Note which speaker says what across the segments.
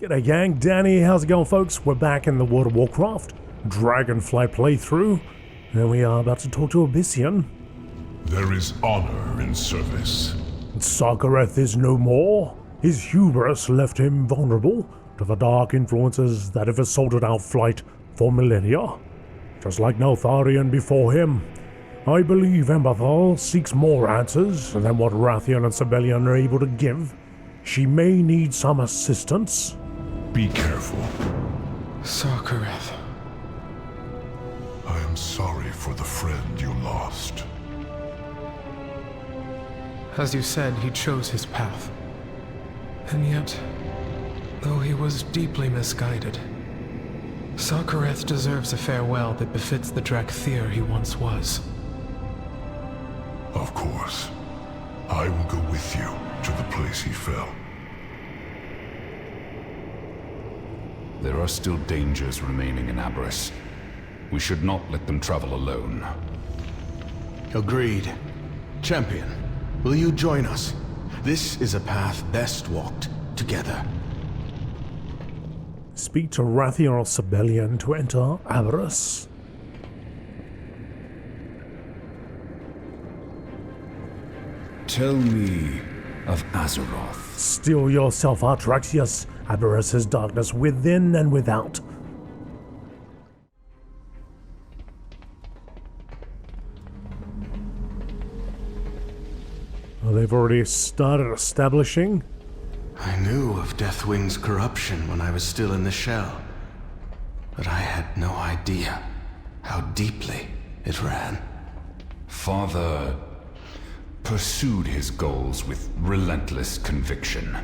Speaker 1: G'day gang, Danny, how's it going folks? We're back in the World of Warcraft Dragonflight playthrough, and we are about to talk to Abyssian.
Speaker 2: There is honor in service.
Speaker 1: Sarkareth is no more. His hubris left him vulnerable to the dark influences that have assaulted our flight for millennia. Just like Neltharion before him, I believe Emberthal seeks more answers than what Rathian and Sibelian are able to give. She may need some assistance.
Speaker 2: Be careful.
Speaker 3: Sarkareth.
Speaker 2: I am sorry for the friend you lost.
Speaker 3: As you said, he chose his path. And yet, though he was deeply misguided, Sarkareth deserves a farewell that befits the Drakthir he once was.
Speaker 2: Of course. I will go with you to the place he fell.
Speaker 4: There are still dangers remaining in Aberys. We should not let them travel alone.
Speaker 5: Agreed. Champion, will you join us? This is a path best walked together.
Speaker 1: Speak to Rathian or Sibelian to enter Aberys.
Speaker 4: Tell me of Azeroth.
Speaker 1: Steel yourself, Artraxius. Aberys is darkness within and without. Well, they've already started establishing.
Speaker 5: I knew of Deathwing's corruption when I was still in the shell, but I had no idea how deeply it ran.
Speaker 4: Father pursued his goals with relentless conviction.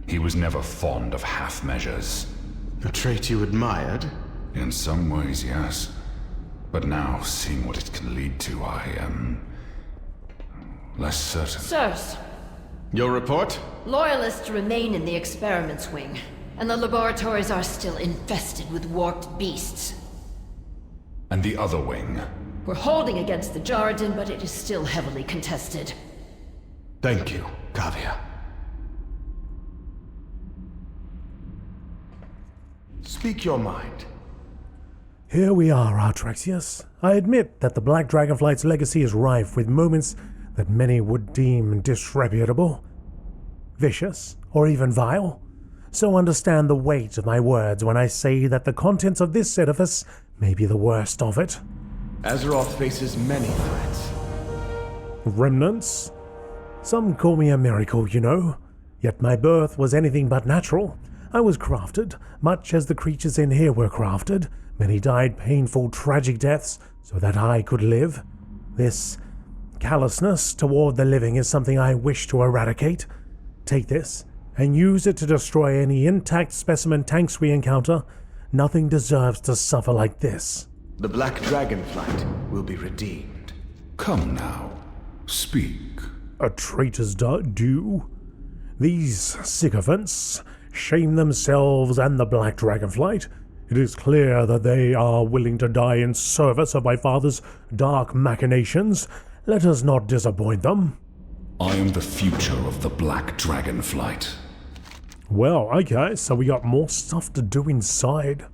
Speaker 4: He was never fond of half measures.
Speaker 5: A trait you admired?
Speaker 4: In some ways, yes. But now, seeing what it can lead to, I am less certain.
Speaker 6: Sirs,
Speaker 5: Your report?
Speaker 6: Loyalists remain in the experiments wing, and the laboratories are still infested with warped beasts.
Speaker 4: And the other wing?
Speaker 6: We're holding against the Jarden, but it is still heavily contested.
Speaker 5: Thank you, Kavya. Speak your mind.
Speaker 1: Here we are, Artraxius. I admit that the Black Dragonflight's legacy is rife with moments that many would deem disreputable, vicious, or even vile. So understand the weight of my words when I say that the contents of this edifice may be the worst of it.
Speaker 5: Azeroth faces many threats.
Speaker 1: Remnants? Some call me a miracle, you know. Yet my birth was anything but natural. I was crafted, much as the creatures in here were crafted. Many died painful, tragic deaths so that I could live. This callousness toward the living is something I wish to eradicate. Take this, and use it to destroy any intact specimen tanks we encounter. Nothing deserves to suffer like this.
Speaker 5: The Black Dragonflight will be redeemed.
Speaker 4: Come now, speak.
Speaker 1: A traitor's due? These sycophants shame themselves and the Black Dragonflight. It is clear that they are willing to die in service of my father's dark machinations. Let us not disappoint them.
Speaker 4: I am the future of the Black Dragonflight.
Speaker 1: Well, okay, so we got more stuff to do inside.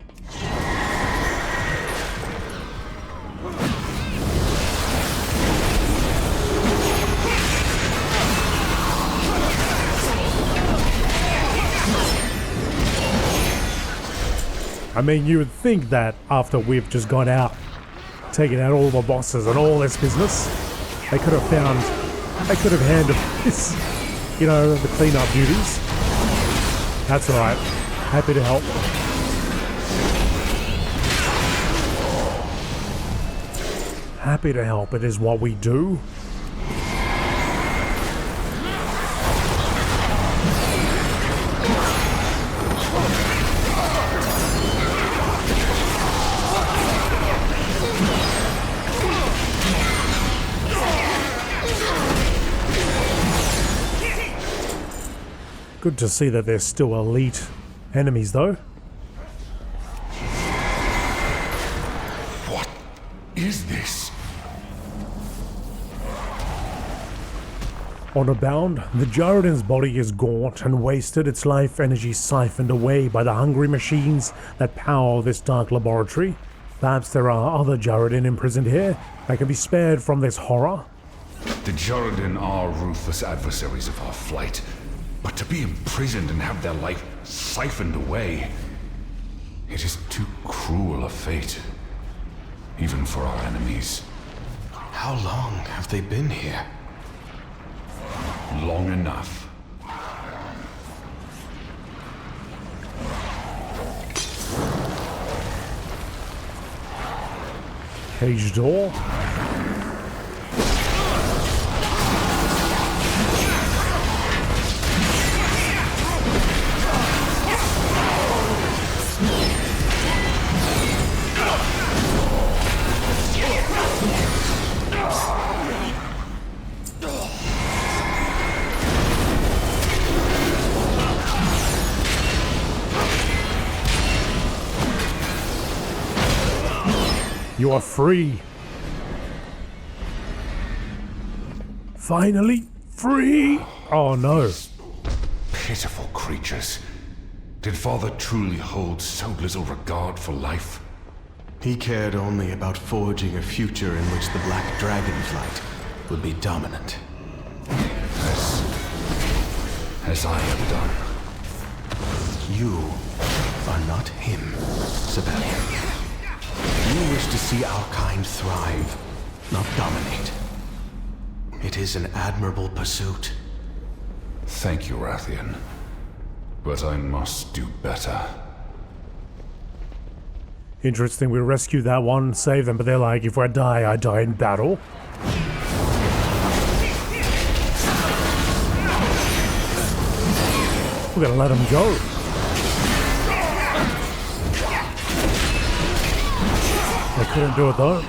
Speaker 1: I mean, you would think that after we've just gone out, taken out all the bosses and all this business, they could have handled this, you know, the cleanup duties. That's right. Happy to help. Happy to help, it is what we do. Good to see that they're still elite enemies, though.
Speaker 4: What is this?
Speaker 1: On a bound, the Gyrodin's body is gaunt and wasted, its life energy siphoned away by the hungry machines that power this dark laboratory. Perhaps there are other Gyrodin imprisoned here that can be spared from this horror.
Speaker 4: The Gyrodin are ruthless adversaries of our flight, but to be imprisoned and have their life siphoned away, it is too cruel a fate, even for our enemies.
Speaker 5: How long have they been here?
Speaker 4: Long enough.
Speaker 1: Cage door. You are free. Finally free. Oh no.
Speaker 4: Pitiful creatures. Did Father truly hold so little regard for life?
Speaker 5: He cared only about forging a future in which the Black Dragonflight would be dominant.
Speaker 4: As I have done.
Speaker 5: You are not him, Sebastian. You wish to see our kind thrive, not dominate. It is an admirable pursuit.
Speaker 4: Thank you, Rathian. But I must do better.
Speaker 1: Interesting, we rescued that one, saved them, but they're like, if I die in battle. We're gonna let them go. They couldn't do it though.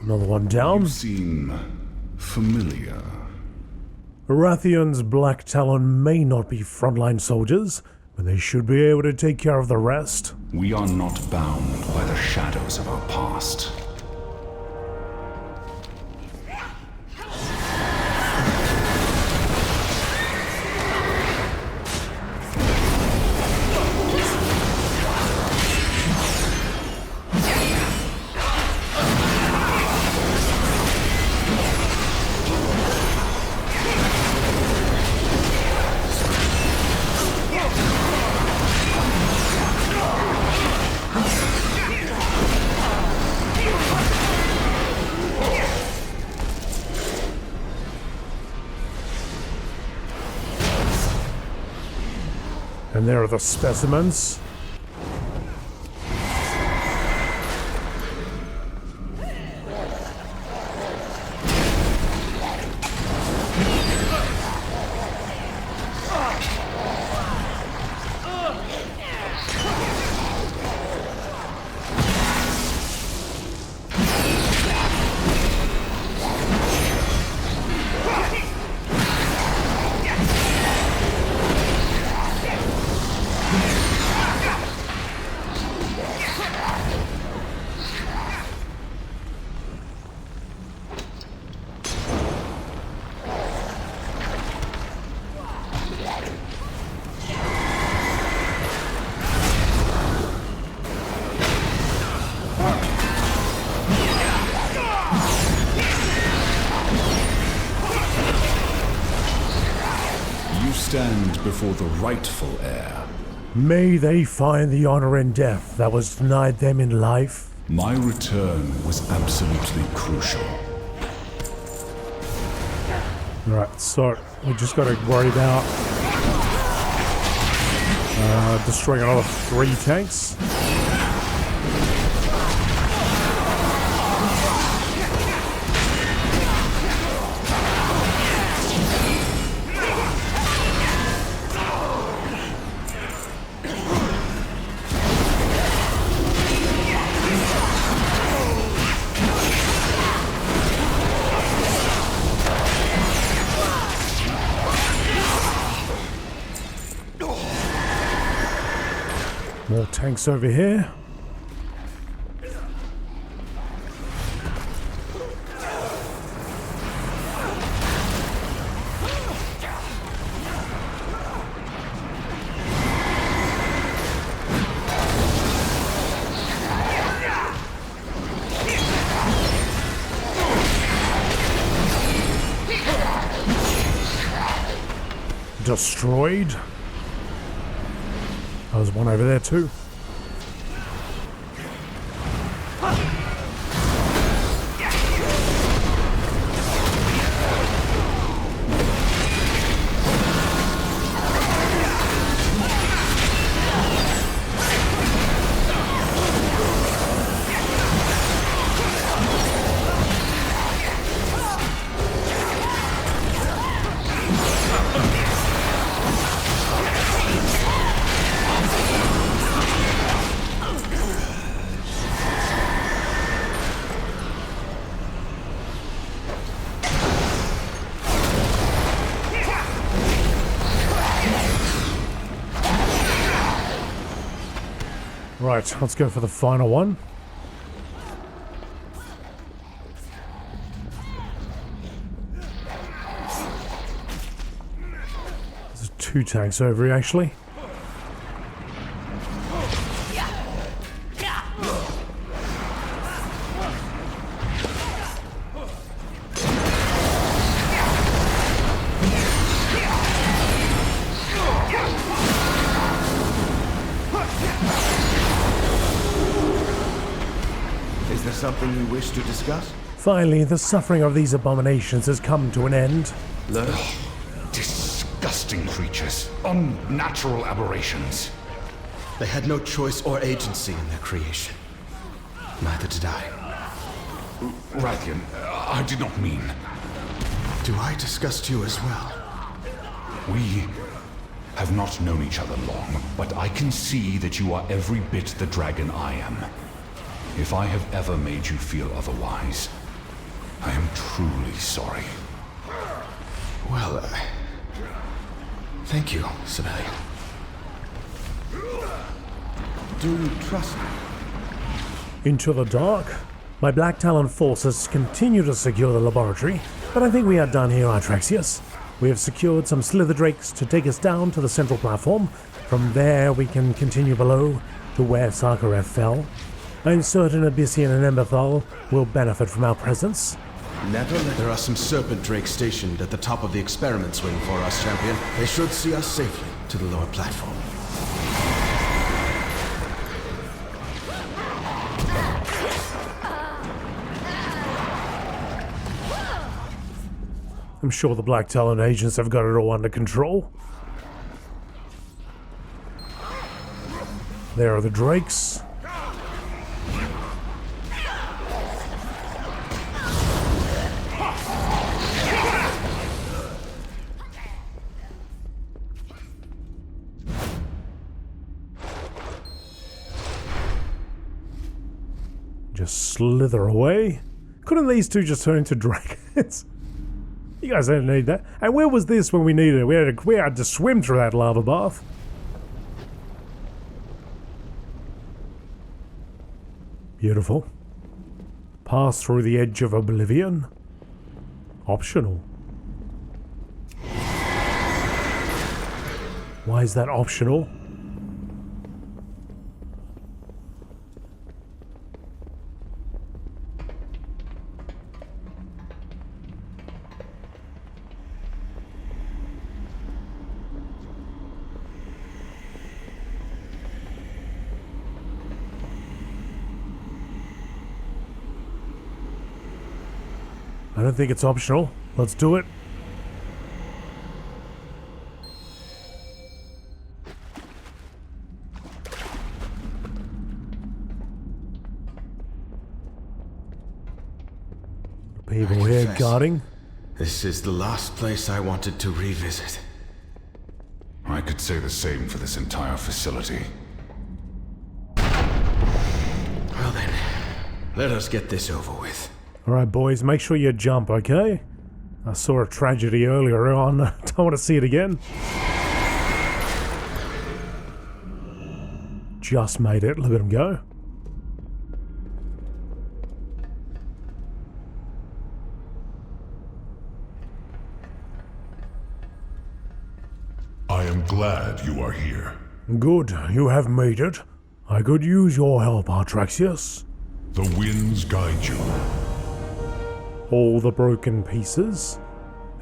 Speaker 1: Another one down.
Speaker 4: You seem familiar.
Speaker 1: Rathian's Black Talon may not be frontline soldiers, but they should be able to take care of the rest.
Speaker 4: We are not bound by the shadows of our past.
Speaker 1: And there are the specimens.
Speaker 4: Stand before the rightful heir.
Speaker 1: May they find the honor in death that was denied them in life.
Speaker 4: My return was absolutely crucial.
Speaker 1: Alright, so we just gotta worry about destroying another 3 tanks. More tanks over here. Destroyed. There's one over there too. Right, let's go for the final one. There's 2 tanks over here, actually.
Speaker 5: Is there something you wish to discuss?
Speaker 1: Finally, the suffering of these abominations has come to an end.
Speaker 4: Disgusting creatures. Unnatural aberrations.
Speaker 5: They had no choice or agency in their creation. Neither did I.
Speaker 4: Rathian, I did not mean.
Speaker 5: Do I disgust you as well?
Speaker 4: We have not known each other long, but I can see that you are every bit the dragon I am. If I have ever made you feel otherwise, I am truly sorry.
Speaker 5: Well, thank you, Sibelian. Do you trust me?
Speaker 1: Into the dark. My Black Talon forces continue to secure the laboratory, but I think we are done here, Atraxius. We have secured some slither drakes to take us down to the central platform. From there, we can continue below to where Sarkareth fell. I'm certain Abyssian and Emberthal will benefit from our presence.
Speaker 5: Never let there are some serpent drakes stationed at the top of the experiments wing for us, champion. They should see us safely to the lower platform.
Speaker 1: I'm sure the Black Talon agents have got it all under control. There are the drakes. Just slither away. Couldn't these two just turn into dragons? You guys didn't need that. And where was this when we needed it? We had to swim through that lava bath. Beautiful. Pass through the edge of oblivion. Optional. Why is that optional? I don't think it's optional. Let's do it. People here guarding.
Speaker 5: This is the last place I wanted to revisit.
Speaker 4: I could say the same for this entire facility.
Speaker 5: Well then, let us get this over with.
Speaker 1: Alright boys, make sure you jump, okay? I saw a tragedy earlier on. Don't want to see it again. just made it. Look at him go.
Speaker 2: I am glad you are here.
Speaker 1: Good, you have made it. I could use your help, Artraxius.
Speaker 2: The winds guide you.
Speaker 1: All the broken pieces?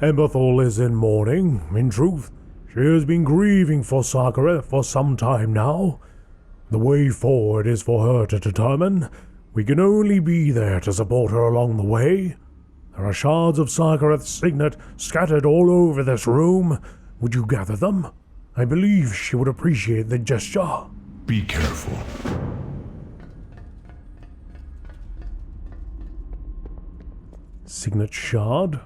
Speaker 1: Emberthal is in mourning, in truth. She has been grieving for Sarkareth for some time now. The way forward is for her to determine. We can only be there to support her along the way. There are shards of Sarkareth's signet scattered all over this room. Would you gather them? I believe she would appreciate the gesture.
Speaker 2: Be careful.
Speaker 1: Signet shard.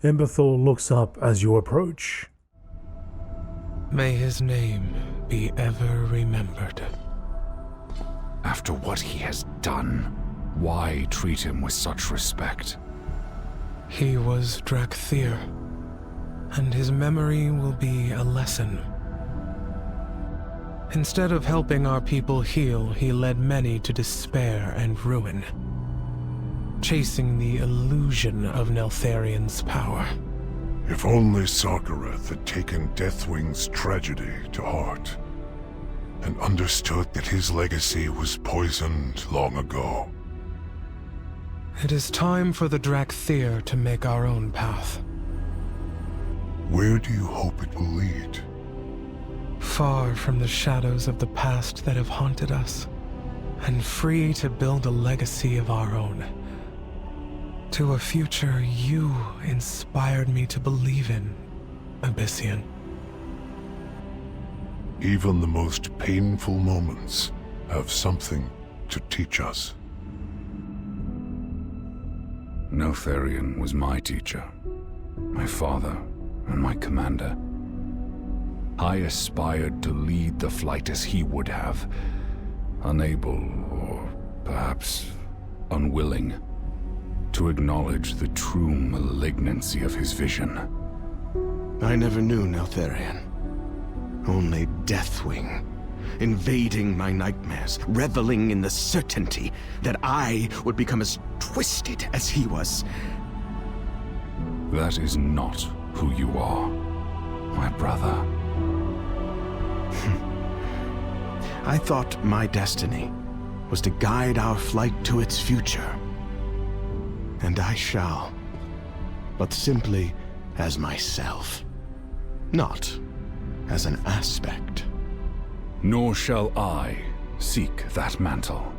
Speaker 1: Emberthal looks up as you approach.
Speaker 3: May his name be ever remembered.
Speaker 4: After what he has done, why treat him with such respect?
Speaker 3: He was Drakthir, and his memory will be a lesson. Instead of helping our people heal, he led many to despair and ruin, chasing the illusion of Neltharion's power.
Speaker 2: If only Sarkareth had taken Deathwing's tragedy to heart, and understood that his legacy was poisoned long ago.
Speaker 3: It is time for the Drakthir to make our own path.
Speaker 2: Where do you hope it will lead?
Speaker 3: Far from the shadows of the past that have haunted us, and free to build a legacy of our own. To a future you inspired me to believe in, Abyssian.
Speaker 2: Even the most painful moments have something to teach us.
Speaker 4: Neltharion was my teacher, my father, and my commander. I aspired to lead the flight as he would have, unable, or perhaps unwilling, to acknowledge the true malignancy of his vision.
Speaker 5: I never knew Neltharion. Only Deathwing, invading my nightmares, reveling in the certainty that I would become as twisted as he was.
Speaker 4: That is not who you are, my brother.
Speaker 5: I thought my destiny was to guide our flight to its future. And I shall, but simply as myself, not as an aspect.
Speaker 4: Nor shall I seek that mantle.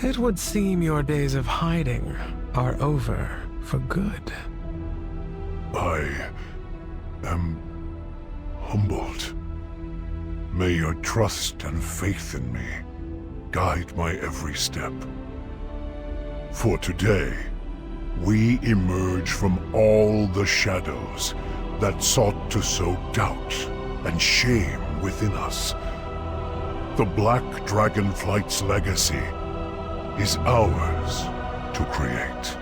Speaker 3: It would seem your days of hiding are over for good.
Speaker 2: I am humbled. May your trust and faith in me guide my every step. For today, we emerge from all the shadows that sought to sow doubt and shame within us. The Black Dragonflight's legacy is ours to create.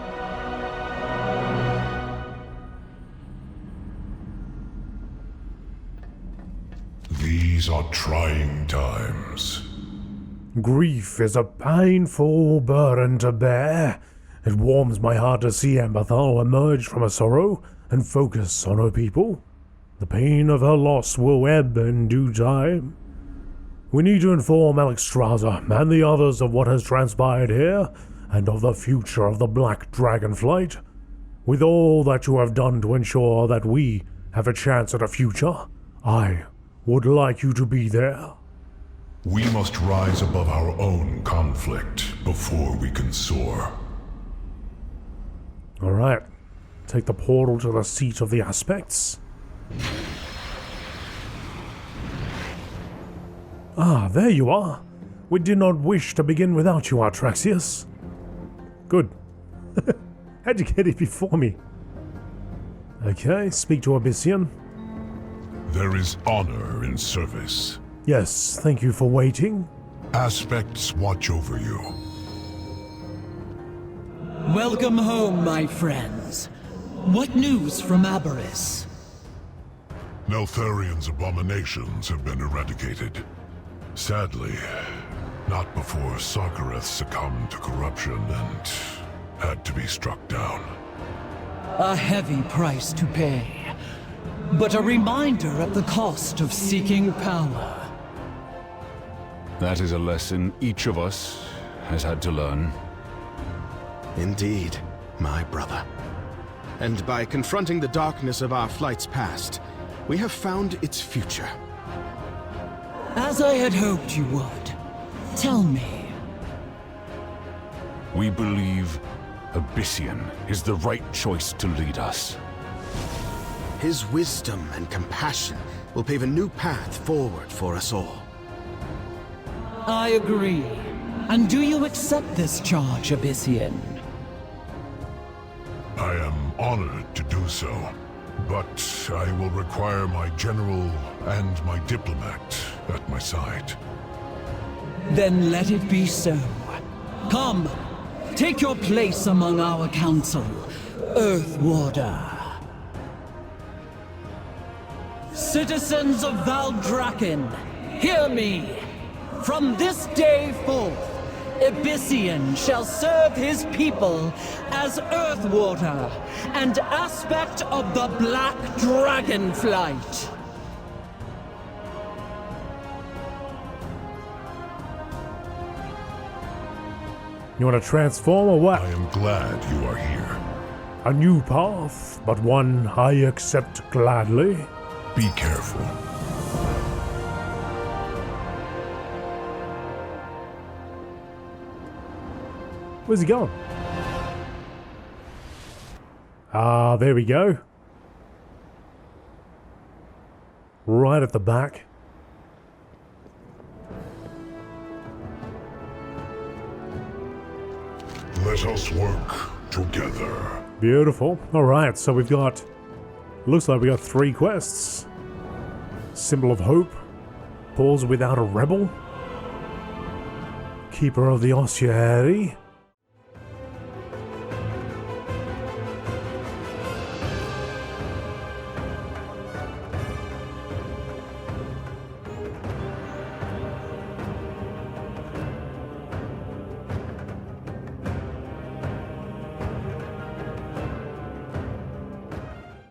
Speaker 2: These are trying times.
Speaker 1: Grief is a painful burden to bear. It warms my heart to see Emberthal emerge from her sorrow and focus on her people. The pain of her loss will ebb in due time. We need to inform Alexstrasza and the others of what has transpired here and of the future of the Black Dragonflight. With all that you have done to ensure that we have a chance at a future, I would like you to be there.
Speaker 2: We must rise above our own conflict before we can soar.
Speaker 1: Alright, take the portal to the seat of the aspects. Ah, there you are. We did not wish to begin without you, Artraxius. Good. How'd you get here before me? Okay, speak to Abyssian.
Speaker 2: There is honor in service.
Speaker 1: Yes, thank you for waiting.
Speaker 2: Aspects watch over you.
Speaker 7: Welcome home, my friends. What news from Aberys?
Speaker 2: Neltharion's abominations have been eradicated. Sadly, not before Sarkareth succumbed to corruption and had to be struck down.
Speaker 7: A heavy price to pay, but a reminder of the cost of seeking power.
Speaker 4: That is a lesson each of us has had to learn.
Speaker 5: Indeed, my brother. And by confronting the darkness of our flight's past, we have found its future.
Speaker 7: As I had hoped you would. Tell me.
Speaker 4: We believe Abyssian is the right choice to lead us.
Speaker 5: His wisdom and compassion will pave a new path forward for us all.
Speaker 7: I agree. And do you accept this charge, Abyssian?
Speaker 2: I am honored to do so, but I will require my general and my diplomat at my side.
Speaker 7: Then let it be so. Come, take your place among our council, Earthwarder. Citizens of Valdrakken, hear me! From this day forth, Abyssian shall serve his people as Earthwarder and aspect of the Black Dragonflight.
Speaker 1: You want to transform or what?
Speaker 2: I am glad you are here.
Speaker 1: A new path, but one I accept gladly.
Speaker 2: Be careful.
Speaker 1: Where's he going? Ah, there we go. Right at the back.
Speaker 2: Let us work together.
Speaker 1: Beautiful. Alright, so we've got... Looks like we got 3 quests. Symbol of Hope. Pause without a rebel. Keeper of the Ossuary.